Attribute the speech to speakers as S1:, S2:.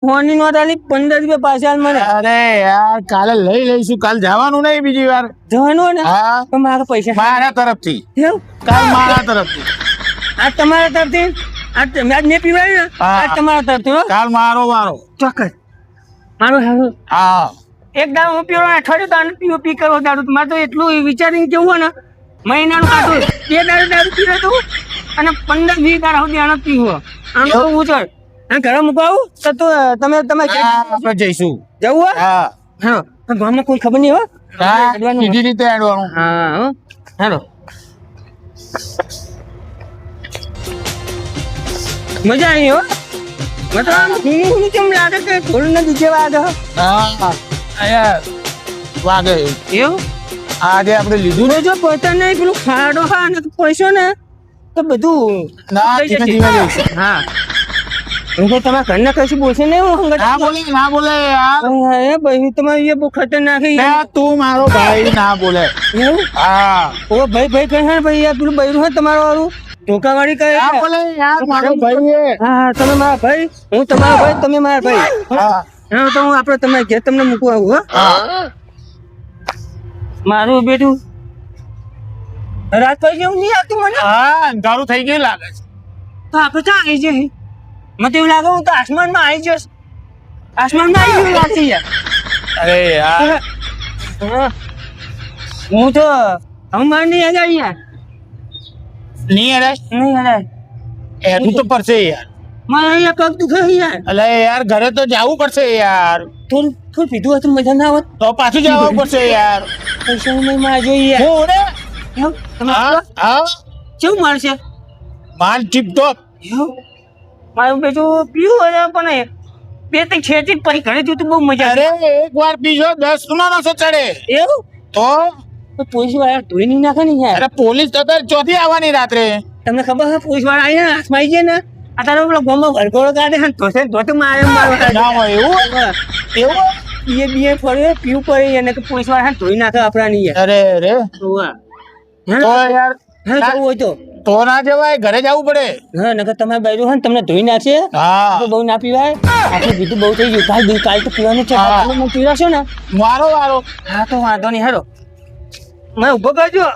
S1: ફોનની નોટ આલી 15 રૂપિયા પાછા આલ મને.
S2: અરે યાર કાલે લઈ લઈશું, કાલ જવાનું નહીં બીજી વાર.
S1: જવાનું ને
S2: હા
S1: તો મારા પૈસા
S2: મારા તરફથી,
S1: એવું?
S2: કાલ મારા તરફથી,
S1: આ તમારા તરફથી મેં ને પીવાય ને
S2: હા.
S1: આ તમારા તરફથી હો.
S2: કાલ મારો વારો.
S1: ચોક્કસ મારું હારું.
S2: હા
S1: એક દાડો હું પીવો અઠવાડિયું દાડો પી કરવો દાડો મારે તો એટલું વિચારીને કેવું હોય ને મહિનાનું કાઢું બે દાડો પીવે તો અને 15-20 દાડા સુધી આનો પીવો આમ તો ઉછળ અને ઘરે મૂકવું તો તમે
S2: આપણે જઈશું.
S1: જવું હોય
S2: હા
S1: હા તો ગામમાં કોઈ ખબર નહીં હો
S2: બીજી રીતે એડવાનું.
S1: હા હો હાલો મજા આવી હો મતલબ હું કેમ લાગે કે થોડું ને બીજે વાગે
S2: હા યાર વાગે
S1: એવું
S2: આજે આપણે લીધું ને.
S1: જો પતંગ નહીં પેલું ખાડો હા ને પૈસો ને તો બધું
S2: ના
S1: થઈ
S2: ધીમે
S1: જશે.
S2: ધીમે જઈશું.
S1: હા હું તો તમારા ઘરના કશું બોલશે નહીં હું હંગાત.
S2: ના બોલે ના બોલે યાર.
S1: એ ભાઈ તમારી એ બહુ ખતરનાક છે
S2: બે તું મારો ભાઈ ના બોલે.
S1: એવું
S2: હા
S1: ઓ ભાઈ કહે છે ભાઈ યાર પેલું બૈરું છે તમારું વાળું ધોકાવાળી કહે
S2: ના
S1: છે.
S2: બોલે યાર, મારો ભાઈ છે.
S1: હા તમે મારા ભાઈ હું તમારો ભાઈ તમે મારા ભાઈ
S2: હા
S1: હા તો હું આપણે તમારે ઘેર તમને મૂકવા આવું હો
S2: હા
S1: મારું બેટું રાત પછી જેવું નહીં આવતું મને
S2: હા અંધારું થઈ ગયું લાગે છે.
S1: તો આપણે ક્યાં આવી જઈએ મને એવું લાગે હું તો આસમાનમાં આવી જઈશ આસમાનમાં આવી ગયું લાગશે યાર
S2: અરે યાર
S1: હા. હું તો અમાર નહીં હજાર યાર
S2: નહીં અરે
S1: નહીં હજાર
S2: એનું તો પડશે યાર.
S1: મારે અહીંયા પગ દુખે છે યાર
S2: અલે યાર ઘરે તો જવું પડશે યાર.
S1: થોડું પીધું હતું મજા ના આવત
S2: તો પાછું જવું પડશે યાર.
S1: પૈસા નહીં માં જોઈએ યાર
S2: હું રે
S1: એવું? તમે
S2: હા હા
S1: કેવું મારશે
S2: માલ ટીપ ટોપ.
S1: એવું? મારું બેટું પીવું હોય પણ બે ત્રણ છેતી પડી ઘરે જતું બહુ મજા
S2: અરે એક વાર પીજો 10 ગુના નસો ચડે.
S1: એવું
S2: તો
S1: પોલીસ વાળા ધોઈ નહીં નાખે ને યાર
S2: અરે પોલીસ તો તાર ચોથી આવવાની રાત્રે.
S1: તમને ખબર છે પોલીસ વાળા અહીંયા હાથમાં આવી જાય ને અત્યારે પેલો ગોમાં વરઘોડો કાઢે છે ધોસે ધોતે મારે
S2: ના હોય એવું એવું.
S1: બીએ ફરે પીવું પડે એને કે પોલીસ વાળા ધોઈ નાખે આપણા નહીં યાર
S2: અરે રે
S1: હોવા.
S2: તો યાર
S1: હા જવું હોય તો
S2: તો ના જવાય, ઘરે જવું પડે.
S1: હા નકર તમારે બાયરું હોય ને તમને ધોઈ નાખશે
S2: હા
S1: તો બહુ ના પીવાય આટલું બીજું બહુ થઈ ગયું કાલ તો પીવાનું છે
S2: હા.
S1: કાલે પીવાશો ને
S2: મારો વારો.
S1: હા તો વાંધો નહીં હેરો મેં ઉભો કરજો